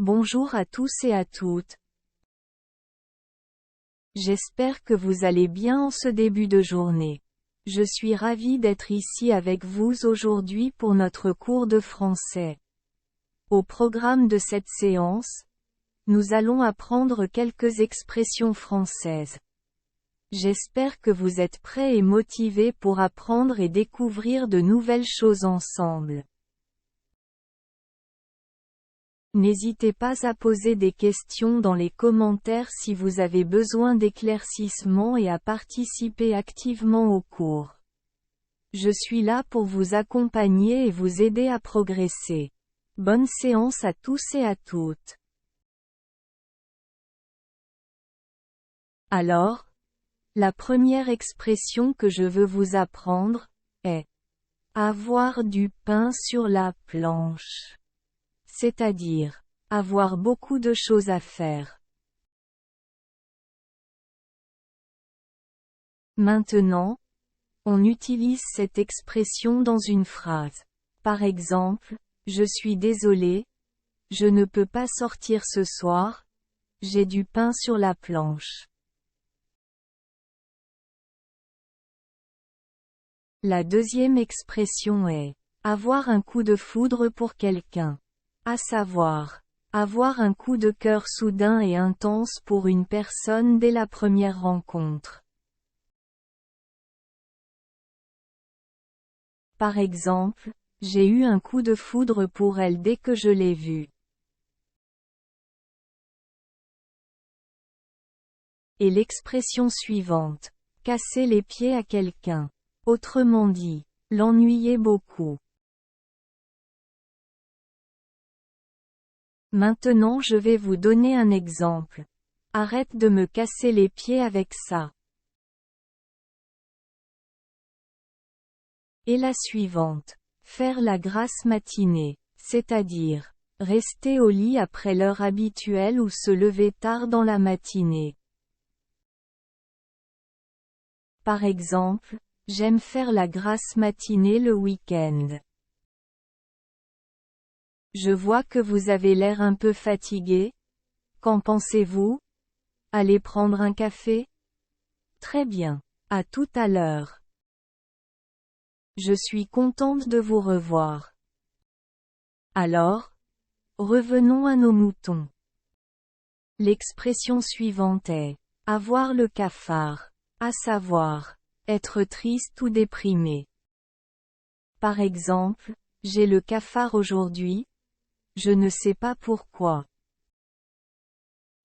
Bonjour à tous et à toutes. J'espère que vous allez bien en ce début de journée. Je suis ravie d'être ici avec vous aujourd'hui pour notre cours de français. Au programme de cette séance, nous allons apprendre quelques expressions françaises. J'espère que vous êtes prêts et motivés pour apprendre et découvrir de nouvelles choses ensemble. N'hésitez pas à poser des questions dans les commentaires si vous avez besoin d'éclaircissements et à participer activement au cours. Je suis là pour vous accompagner et vous aider à progresser. Bonne séance à tous et à toutes. Alors, la première expression que je veux vous apprendre est avoir du pain sur la planche. C'est-à-dire, avoir beaucoup de choses à faire. Maintenant, on utilise cette expression dans une phrase. Par exemple, je suis désolé, je ne peux pas sortir ce soir, j'ai du pain sur la planche. La deuxième expression est avoir un coup de foudre pour quelqu'un. À savoir, avoir un coup de cœur soudain et intense pour une personne dès la première rencontre. Par exemple, j'ai eu un coup de foudre pour elle dès que je l'ai vue. Et l'expression suivante, casser les pieds à quelqu'un. Autrement dit, l'ennuyer beaucoup. Maintenant je vais vous donner un exemple. Arrête de me casser les pieds avec ça. Et la suivante. Faire la grasse matinée, c'est-à-dire, rester au lit après l'heure habituelle ou se lever tard dans la matinée. Par exemple, j'aime faire la grasse matinée le week-end. Je vois que vous avez l'air un peu fatigué. Qu'en pensez-vous? Allez prendre un café? Très bien. À tout à l'heure. Je suis contente de vous revoir. Alors, revenons à nos moutons. L'expression suivante est avoir le cafard, à savoir, être triste ou déprimé. Par exemple, j'ai le cafard aujourd'hui, je ne sais pas pourquoi.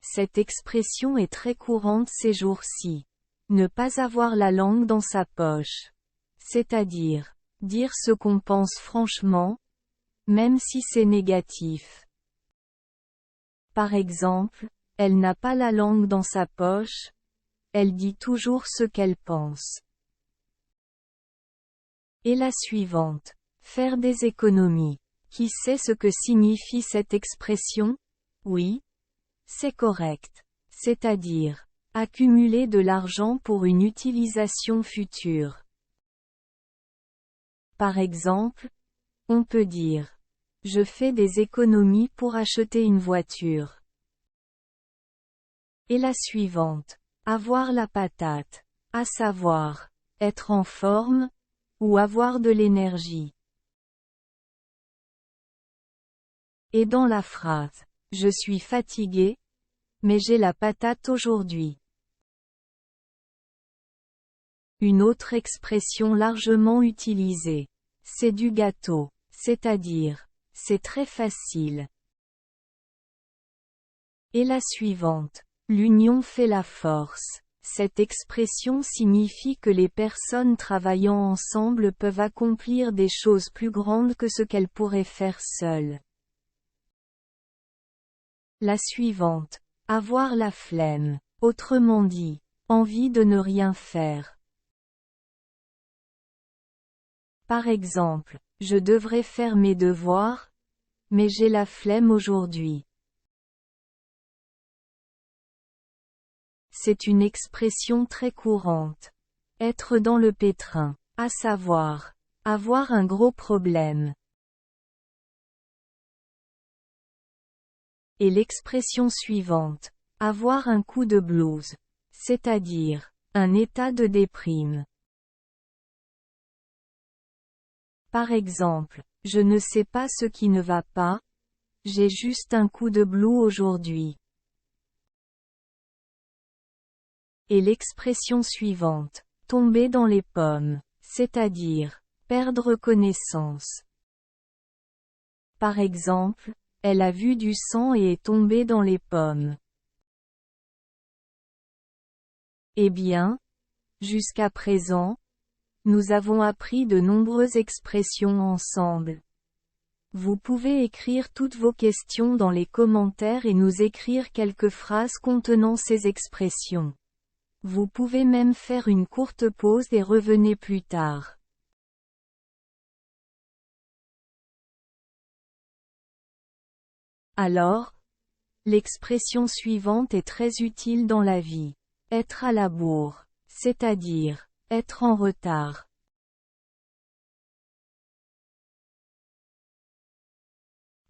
Cette expression est très courante ces jours-ci. Ne pas avoir la langue dans sa poche. C'est-à-dire, dire ce qu'on pense franchement, même si c'est négatif. Par exemple, elle n'a pas la langue dans sa poche, elle dit toujours ce qu'elle pense. Et la suivante. Faire des économies. Qui sait ce que signifie cette expression? Oui, c'est correct. C'est-à-dire, accumuler de l'argent pour une utilisation future. Par exemple, on peut dire, je fais des économies pour acheter une voiture. Et la suivante. Avoir la patate. À savoir, être en forme, ou avoir de l'énergie. Et dans la phrase, je suis fatigué, mais j'ai la patate aujourd'hui. Une autre expression largement utilisée. C'est du gâteau. C'est-à-dire, c'est très facile. Et la suivante. L'union fait la force. Cette expression signifie que les personnes travaillant ensemble peuvent accomplir des choses plus grandes que ce qu'elles pourraient faire seules. La suivante. Avoir la flemme. Autrement dit, envie de ne rien faire. Par exemple, je devrais faire mes devoirs, mais j'ai la flemme aujourd'hui. C'est une expression très courante. Être dans le pétrin, à savoir, avoir un gros problème. Et l'expression suivante. Avoir un coup de blues. C'est-à-dire, un état de déprime. Par exemple, je ne sais pas ce qui ne va pas, j'ai juste un coup de blues aujourd'hui. Et l'expression suivante. Tomber dans les pommes. C'est-à-dire, perdre connaissance. Par exemple, elle a vu du sang et est tombée dans les pommes. Eh bien, jusqu'à présent, nous avons appris de nombreuses expressions ensemble. Vous pouvez écrire toutes vos questions dans les commentaires et nous écrire quelques phrases contenant ces expressions. Vous pouvez même faire une courte pause et revenez plus tard. Alors, l'expression suivante est très utile dans la vie. Être à la bourre, c'est-à-dire, être en retard.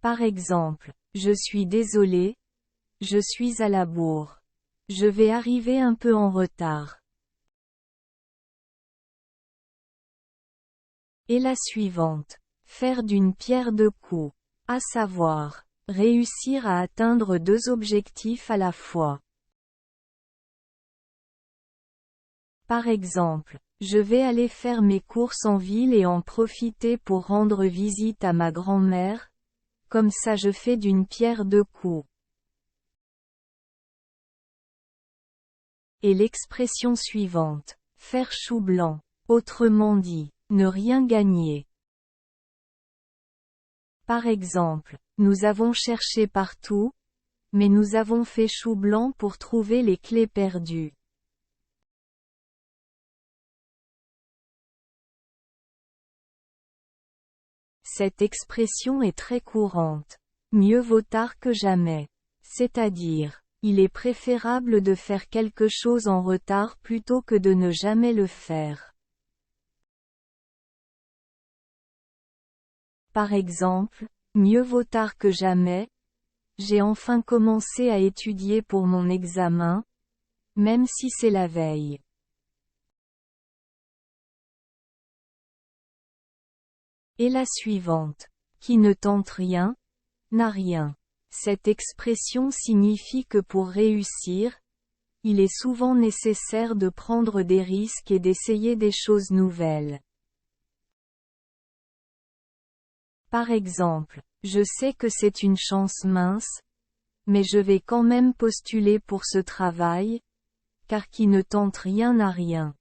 Par exemple, je suis désolé, je suis à la bourre. Je vais arriver un peu en retard. Et la suivante. Faire d'une pierre deux coups. À savoir, réussir à atteindre deux objectifs à la fois. Par exemple, je vais aller faire mes courses en ville et en profiter pour rendre visite à ma grand-mère. Comme ça je fais d'une pierre deux coups. Et l'expression suivante. Faire chou blanc. Autrement dit, ne rien gagner. Par exemple, nous avons cherché partout, mais nous avons fait chou blanc pour trouver les clés perdues. Cette expression est très courante. Mieux vaut tard que jamais. C'est-à-dire, il est préférable de faire quelque chose en retard plutôt que de ne jamais le faire. Par exemple, mieux vaut tard que jamais. J'ai enfin commencé à étudier pour mon examen, même si c'est la veille. Et la suivante. Qui ne tente rien, n'a rien. Cette expression signifie que pour réussir, il est souvent nécessaire de prendre des risques et d'essayer des choses nouvelles. Par exemple, je sais que c'est une chance mince, mais je vais quand même postuler pour ce travail, car qui ne tente rien n'a rien.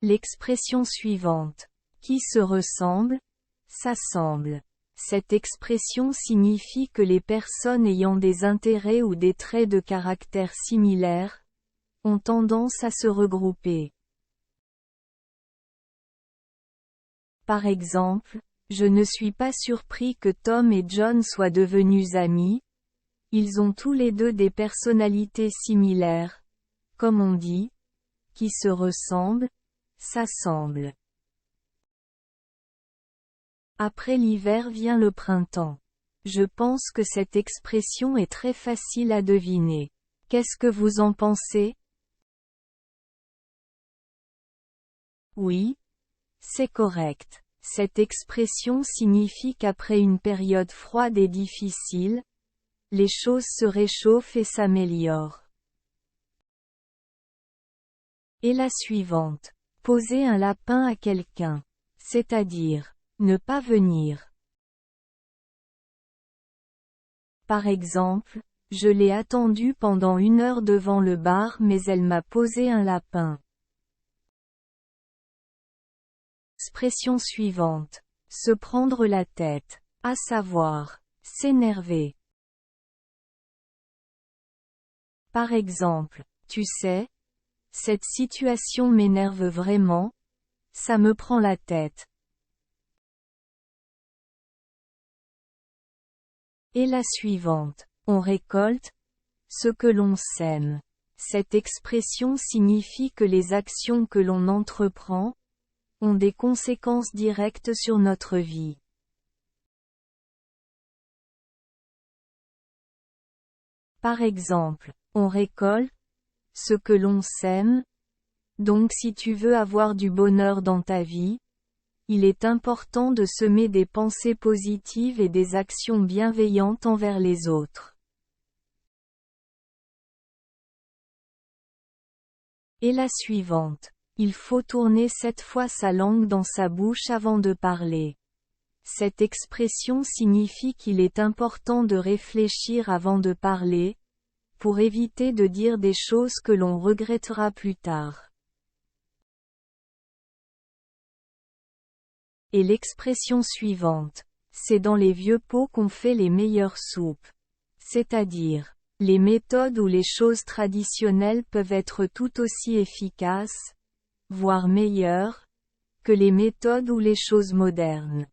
L'expression suivante. Qui se ressemble, s'assemble. Cette expression signifie que les personnes ayant des intérêts ou des traits de caractère similaires, ont tendance à se regrouper. Par exemple, je ne suis pas surpris que Tom et John soient devenus amis. Ils ont tous les deux des personnalités similaires. Comme on dit, qui se ressemblent, s'assemblent. Après l'hiver vient le printemps. Je pense que cette expression est très facile à deviner. Qu'est-ce que vous en pensez? Oui, c'est correct. Cette expression signifie qu'après une période froide et difficile, les choses se réchauffent et s'améliorent. Et la suivante. Poser un lapin à quelqu'un. C'est-à-dire, ne pas venir. Par exemple, je l'ai attendue pendant 1 heure devant le bar mais elle m'a posé un lapin. Expression suivante. Se prendre la tête. À savoir, s'énerver. Par exemple, tu sais, cette situation m'énerve vraiment, ça me prend la tête. Et la suivante. On récolte ce que l'on sème. Cette expression signifie que les actions que l'on entreprend ont des conséquences directes sur notre vie. Par exemple, on récolte ce que l'on sème. Donc si tu veux avoir du bonheur dans ta vie, il est important de semer des pensées positives et des actions bienveillantes envers les autres. Et la suivante. Il faut tourner 7 fois sa langue dans sa bouche avant de parler. Cette expression signifie qu'il est important de réfléchir avant de parler, pour éviter de dire des choses que l'on regrettera plus tard. Et l'expression suivante. C'est dans les vieux pots qu'on fait les meilleures soupes. C'est-à-dire, les méthodes ou les choses traditionnelles peuvent être tout aussi efficaces, voire meilleures, que les méthodes ou les choses modernes.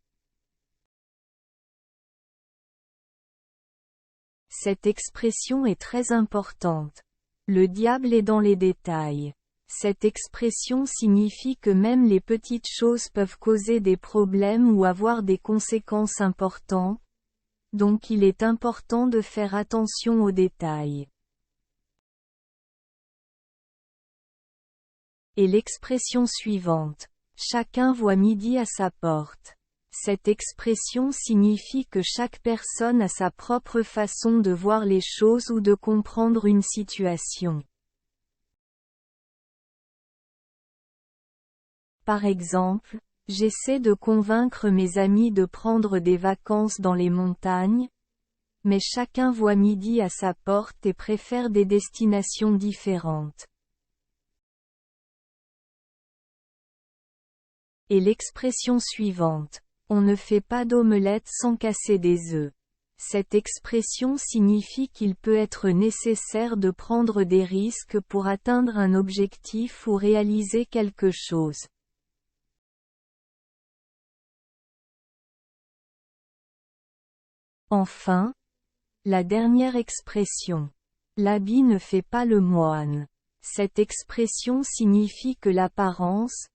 Cette expression est très importante. Le diable est dans les détails. Cette expression signifie que même les petites choses peuvent causer des problèmes ou avoir des conséquences importantes, donc il est important de faire attention aux détails. Et l'expression suivante. Chacun voit midi à sa porte. Cette expression signifie que chaque personne a sa propre façon de voir les choses ou de comprendre une situation. Par exemple, j'essaie de convaincre mes amis de prendre des vacances dans les montagnes, mais chacun voit midi à sa porte et préfère des destinations différentes. Et l'expression suivante. On ne fait pas d'omelette sans casser des œufs. Cette expression signifie qu'il peut être nécessaire de prendre des risques pour atteindre un objectif ou réaliser quelque chose. Enfin, la dernière expression. L'habit ne fait pas le moine. Cette expression signifie que l'apparence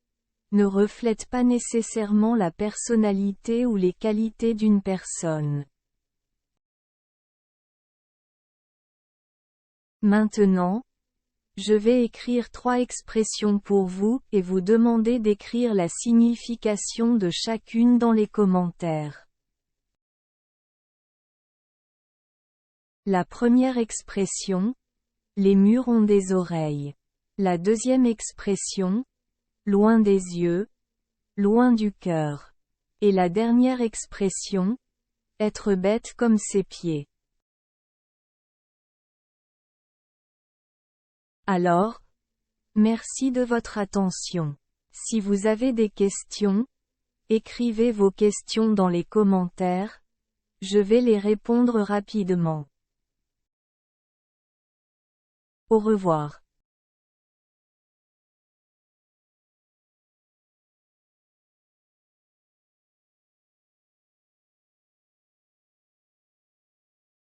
ne reflète pas nécessairement la personnalité ou les qualités d'une personne. Maintenant, je vais écrire 3 expressions pour vous et vous demander d'écrire la signification de chacune dans les commentaires. La première expression. Les murs ont des oreilles. La deuxième expression. Loin des yeux. Loin du cœur. Et la dernière expression. Être bête comme ses pieds. Alors, merci de votre attention. Si vous avez des questions, écrivez vos questions dans les commentaires, je vais les répondre rapidement. Au revoir.